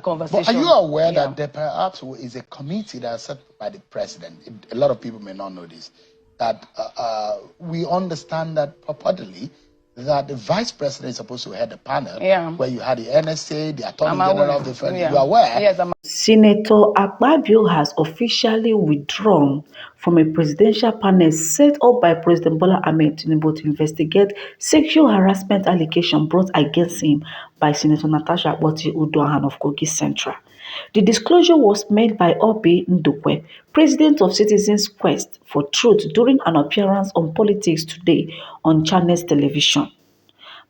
conversation. But are you aware that there perhaps is a committee that's set by the president? A lot of people may not know this. That we understand that purportedly that the vice president is supposed to head the panel, where you had the NSA, the Attorney General of the Federal. You are aware? Yes, Senator Akpabio has officially withdrawn from a presidential panel set up by President Bola Ahmed Tinubu to investigate sexual harassment allegations brought against him by Senator Natasha Akpabio of Kogi Central. The disclosure was made by Obi Ndukwe, president of Citizens Quest for Truth, during an appearance on Politics Today on Channels Television.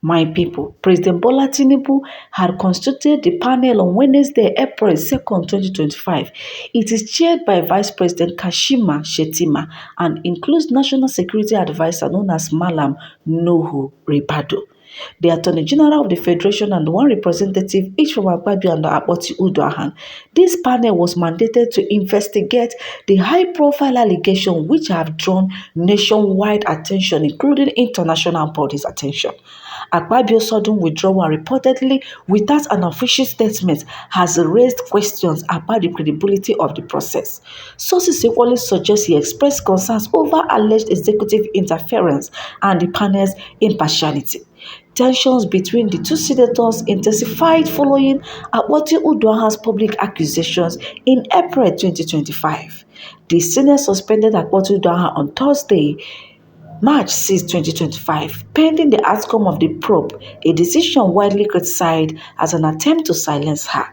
My people, President Bola Tinubu had constituted the panel on Wednesday, April 2nd, 2025. It is chaired by Vice President Kashima Shettima and includes National Security Advisor known as Malam Nuhu Ribadu, the Attorney General of the Federation, and one representative, each from Akpabio and Akpoti Uduaghan. This panel was mandated to investigate the high-profile allegations which have drawn nationwide attention, including international bodies' attention. Akpabio's sudden withdrawal, reportedly without an official statement, has raised questions about the credibility of the process. Sources equally suggest he expressed concerns over alleged executive interference and the panel's impartiality. Tensions between the two senators intensified following Akpoti Uduaghan's public accusations in April 2025. The Senate suspended Akpoti Uduaghan on Thursday, March 6, 2025, pending the outcome of the probe, a decision widely criticized as an attempt to silence her.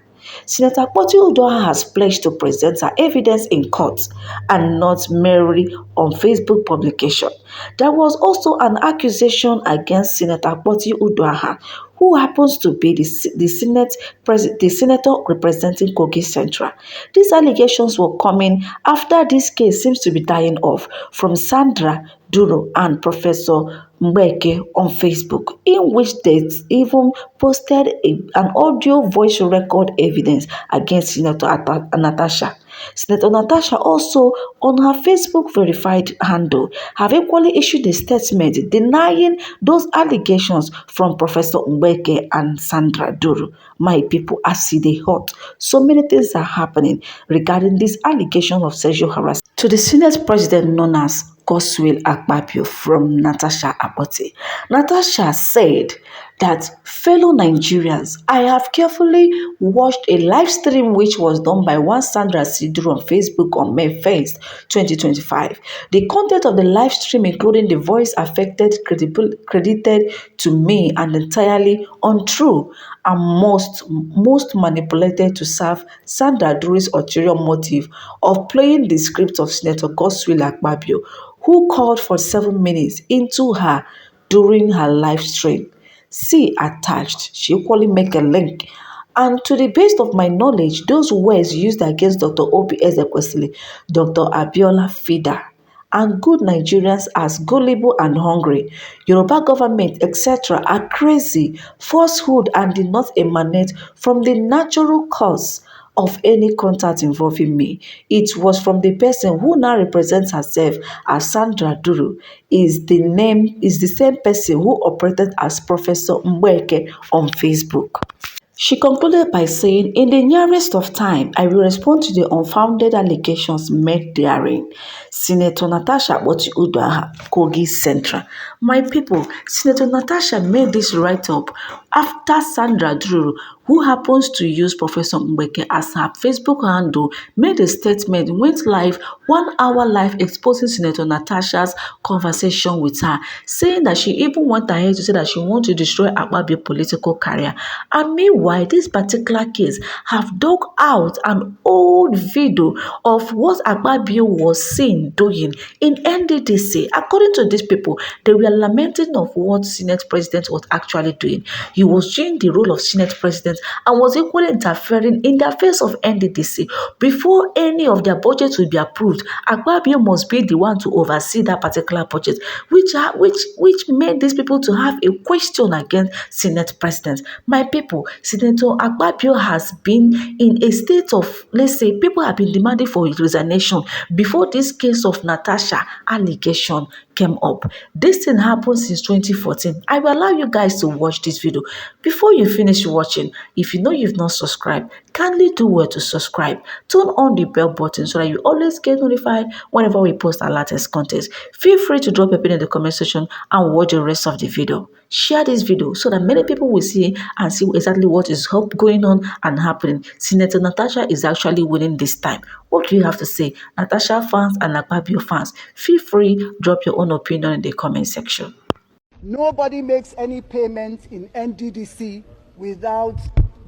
Senator Akpoti Uduaghan has pledged to present her evidence in court and not merely on Facebook publication. There was also an accusation against Senator Akpoti Uduaghan, who happens to be the senator representing Kogi Central. These allegations were coming after this case seems to be dying off from Sandra Duro and Professor Mbeke on Facebook, in which they even posted an audio voice record evidence against Senator Natasha. Senator Natasha also, on her Facebook verified handle, have equally issued a statement denying those allegations from Professor Mbeke and Sandra Duru. My people, I see they hot. So many things are happening regarding this allegation of sexual harassment. To the Senate President known as Godswill Akpabio from Natasha Akpoti. Natasha said that, fellow Nigerians, I have carefully watched a live stream which was done by one Sandra Sidru on Facebook on May 1st, 2025. The content of the live stream, including the voice affected, credited to me and entirely untrue and most manipulated to serve Sandra Duru's ulterior motive of playing the script of Senator Godswill Akpabio, who called for 7 minutes into her during her live stream. See attached. She equally make a link. And to the best of my knowledge, those words used against Dr. Obi Ezekwesili, Dr. Abiola Fida, and good Nigerians as gullible and hungry, Yoruba government, etc. are crazy, falsehood, and did not emanate from the natural cause of any contact involving me. It was from the person who now represents herself as Sandra Duru, is the same person who operated as Professor Mbeke on Facebook. She concluded by saying, in the nearest of time, I will respond to the unfounded allegations made therein. Senator Natasha Akpoti Uduaghan, Kogi Central. My people, Senator Natasha made this write-up after Sandra Duru, who happens to use Professor Mbeke as her Facebook handle, made a statement, went live, 1 hour live, exposing Senator Natasha's conversation with her, saying that she even went ahead to say that she wants to destroy Akpabio's political career. And meanwhile, this particular case have dug out an old video of what Akpabio was seen doing in NDDC. According to these people, they were lamenting of what Senate President was actually doing. He was doing the role of Senate President and was equally interfering in the affairs of NDDC. Before any of their budgets will be approved, Akpabio must be the one to oversee that particular budget, which made these people to have a question against Senate President. My people, Senator Akpabio has been in a state of, let's say, people have been demanding for his resignation before this case of Natasha allegation came up. This thing happened since 2014. I will allow you guys to watch this video. Before you finish watching, if you know you've not subscribed, kindly do well to subscribe. Turn on the bell button so that you always get notified whenever we post our latest content. Feel free to drop a pin in the comment section and watch the rest of the video. Share this video so that many people will see and see exactly what is going on and happening. Senator Natasha is actually winning this time. What do you have to say? Natasha fans and Akpabio fans, feel free, drop your own opinion in the comment section. Nobody makes any payment in NDDC without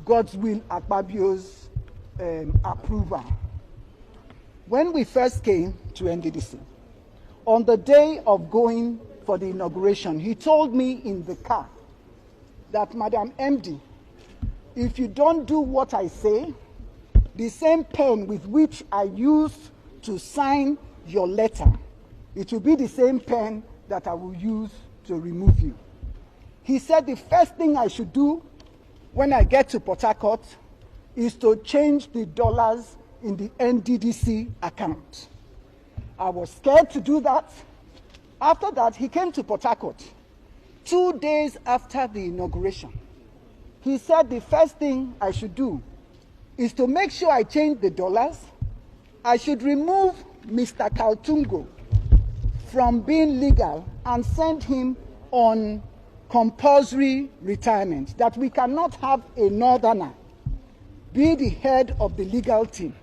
Godswill Akpabio's approval. When we first came to NDDC, on the day of going for the inauguration, he told me in the car that, Madam MD, if you don't do what I say, the same pen with which I used to sign your letter, it will be the same pen that I will use to remove you. He said the first thing I should do when I get to Port Harcourt is to change the dollars in the NDDC account. I was scared to do that. After that, he came to Port Harcourt 2 days after the inauguration. He said the first thing I should do is to make sure I change the dollars. I should remove Mr. Kaltungo from being legal and send him on compulsory retirement, that we cannot have a northerner be the head of the legal team,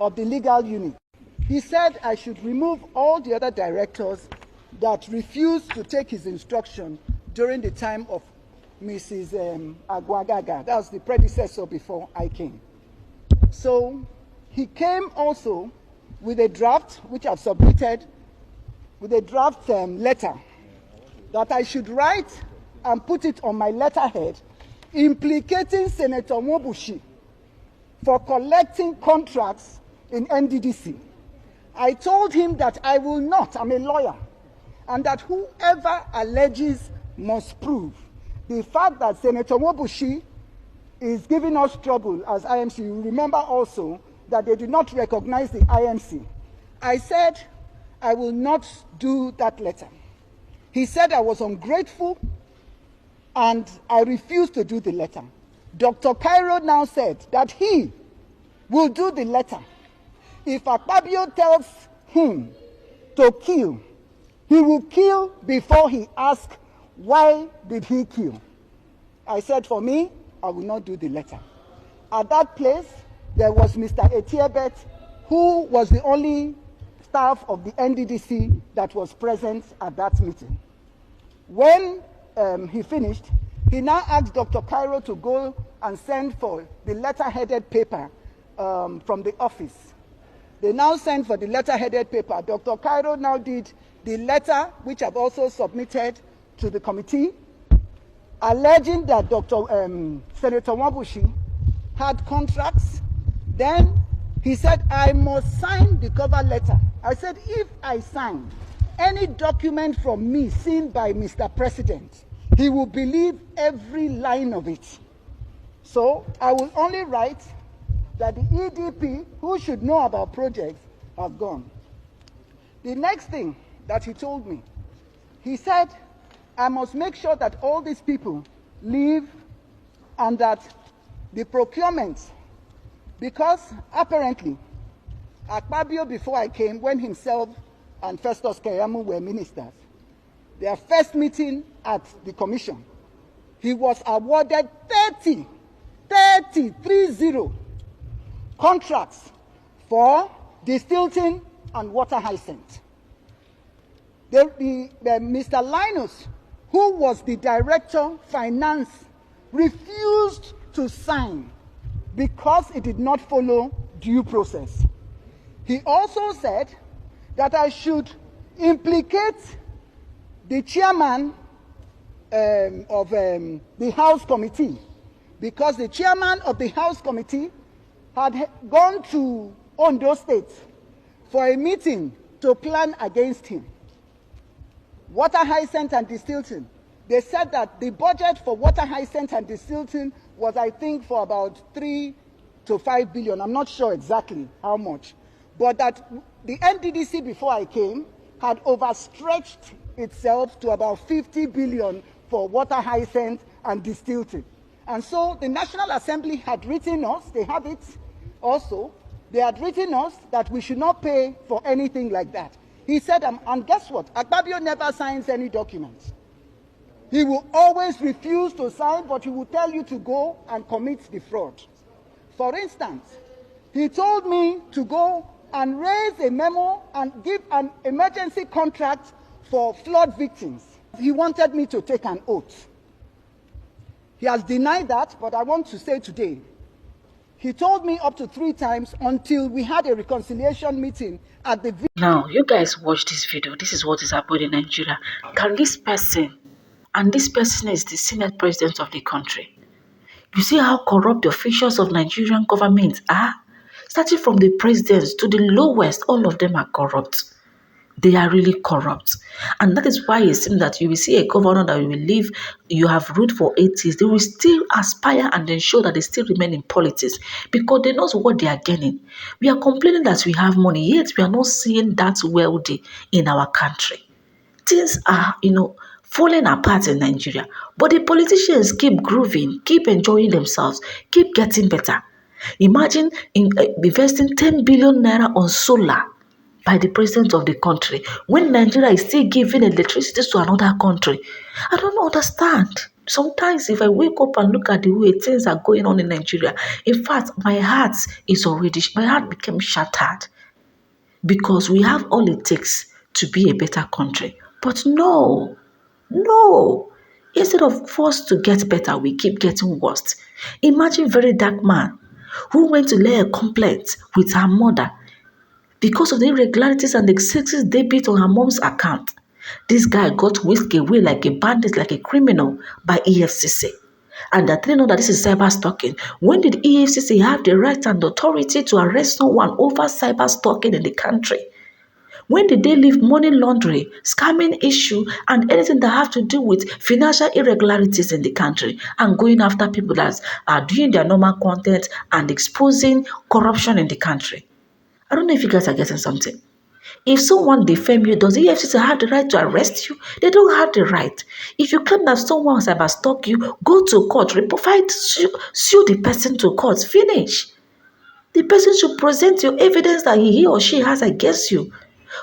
of the legal unit. He said I should remove all the other directors that refused to take his instruction during the time of Mrs. Agwagaga. That was the predecessor before I came. So he came also with a draft, which I've submitted, with a draft letter that I should write and put it on my letterhead, implicating Senator Mwobushi for collecting contracts in NDDC. I told him that I will not, I'm a lawyer, and that whoever alleges must prove. The fact that Senator Mwobushi is giving us trouble as IMC, you remember also that they did not recognize the IMC. I said I will not do that letter. He said I was ungrateful and I refused to do the letter. Dr. Cairo now said that he will do the letter. If Akpabio tells him to kill, he will kill before he asks, why did he kill? I said, for me, I will not do the letter. At that place, there was Mr. Etiebet, who was the only staff of the NDDC that was present at that meeting. When he finished, he now asked Dr. Cairo to go and send for the letter-headed paper from the office. They now sent for the letter-headed paper. Dr. Cairo now did the letter, which I've also submitted to the committee, alleging that Senator Mwobushi had contracts. Then he said, I must sign the cover letter. I said, if I sign any document from me seen by Mr. President, he will believe every line of it. So I will only write that the EDP, who should know about projects, have gone. The next thing that he told me, he said, I must make sure that all these people leave and that the procurement, because apparently Akpabio, before I came, when himself and Festus Keyamo were ministers, their first meeting at the commission, he was awarded 30 contracts for distilling and water hyacinth. Mr. Linus, who was the director finance, refused to sign because it did not follow due process. He also said that I should implicate the chairman of the House Committee, because the chairman of the House Committee had gone to Ondo State for a meeting to plan against him. Water hyacinth and distilling. They said that the budget for water hyacinth and distilling was, I think, for about 3 to 5 billion. I'm not sure exactly how much. But that the NDDC, before I came, had overstretched itself to about 50 billion for water hyacinth and distilled it. And so the National Assembly had written us, they have it also, they had written us that we should not pay for anything like that. He said, and guess what? Akpabio never signs any documents. He will always refuse to sign, but he will tell you to go and commit the fraud. For instance, he told me to go and raise a memo and give an emergency contract for flood victims. He wanted me to take an oath. He has denied that, but I want to say today, he told me up to 3 times until we had a reconciliation meeting at the... Now, you guys watch this video. This is what is happening in Nigeria. Can this person, and this person is the Senate President of the country, you see how corrupt the officials of Nigerian government are? Starting from the presidents to the lowest, all of them are corrupt. They are really corrupt. And that is why it seems that you will see a governor that will leave, you have ruled for 8 years, they will still aspire and ensure that they still remain in politics because they know what they are getting. We are complaining that we have money, yet we are not seeing that wealthy in our country. Things are, falling apart in Nigeria. But the politicians keep grooving, keep enjoying themselves, keep getting better. Imagine investing 10 billion naira on solar by the president of the country when Nigeria is still giving electricity to another country. I don't understand. Sometimes if I wake up and look at the way things are going on in Nigeria, in fact, my heart became shattered because we have all it takes to be a better country. But no. Instead of forced to get better, we keep getting worse. Imagine very dark man who went to lay a complaint with her mother because of the irregularities and the excessive debit on her mom's account. This guy got whisked away like a bandit, like a criminal by EFCC. And I didn't know that this is cyber stalking. When did EFCC have the right and authority to arrest someone over cyber stalking in the country? When did they leave money laundering, scamming issue, and anything that have to do with financial irregularities in the country and going after people that are doing their normal content and exposing corruption in the country? I don't know if you guys are getting something. If someone defame you, does the EFCC have the right to arrest you? They don't have the right. If you claim that someone has cyber stalk you, go to court, sue the person to court, finish. The person should present your evidence that he or she has against you.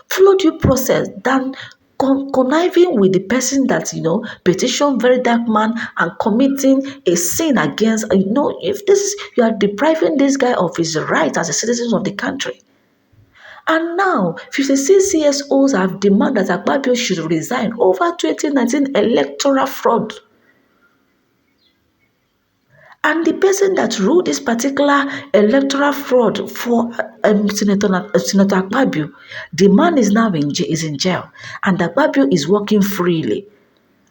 Follow due process than conniving with the person that petition very dark man and committing a sin against if you are depriving this guy of his right as a citizen of the country. And now 56 CSOs have demanded that Akpabio should resign over 2019 electoral fraud. And the person that ruled this particular electoral fraud for Senator Akpabio, the man is now in jail, and Akpabio is working freely.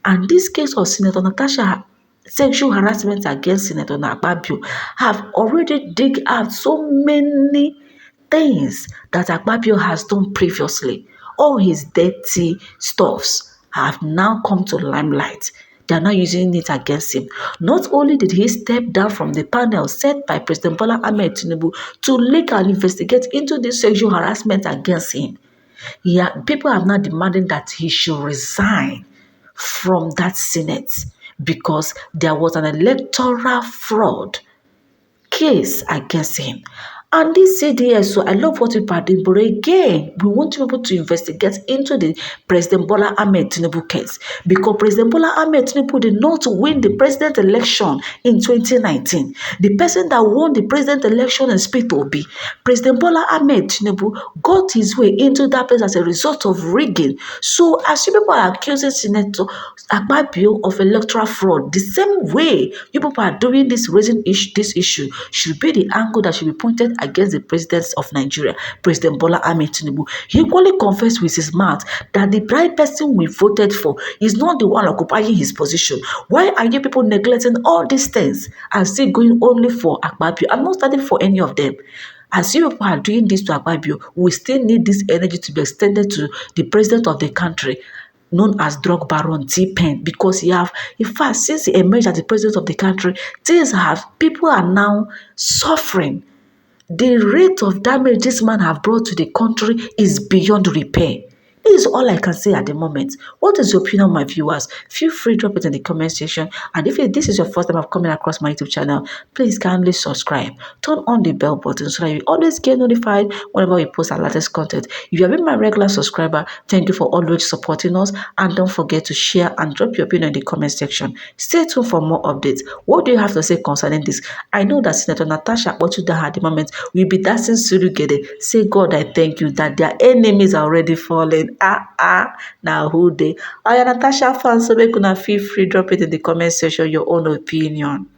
And this case of Senator Natasha sexual harassment against Senator Akpabio have already dig out so many things that Akpabio has done previously. All his dirty stuffs have now come to limelight. They are now using it against him. Not only did he step down from the panel set by President Bola Ahmed Tinubu to look and investigate into this sexual harassment against him, people are now demanding that he should resign from that Senate because there was an electoral fraud case against him. And this CDS, so I love what people are doing, but again, we want to be able to investigate into the President Bola Ahmed Tinubu case because President Bola Ahmed Tinubu did not win the president election in 2019. The person that won the president election in Speed Obi, President Bola Ahmed Tinubu, got his way into that place as a result of rigging. So as you people are accusing Senator Akpabio of electoral fraud, the same way you people are doing this, raising this issue, should be the angle that should be pointed against the president of Nigeria, President Bola Ahmed Tinubu. He equally confessed with his mouth that the right person we voted for is not the one occupying his position. Why are you people neglecting all these things and still going only for Akpabio? I'm not standing for any of them. As you people are doing this to Akpabio, we still need this energy to be extended to the president of the country, known as drug baron T-Pen, because in fact, since he emerged as the president of the country, people are now suffering. The rate of damage this man have brought to the country is beyond repair. This is all I can say at the moment. What is your opinion, my viewers? Feel free to drop it in the comment section. And if this is your first time of coming across my YouTube channel, please kindly subscribe. Turn on the bell button so that you always get notified whenever we post our latest content. If you have been my regular subscriber, thank you for always supporting us. And don't forget to share and drop your opinion in the comment section. Stay tuned for more updates. What do you have to say concerning this? I know that Senator Natasha Akpabio at the moment will be dancing Surugede. Say, God, I thank you that their enemies are already falling. Now who they? I am Natasha fans, so make una feel free, drop it in the comment section, your own opinion.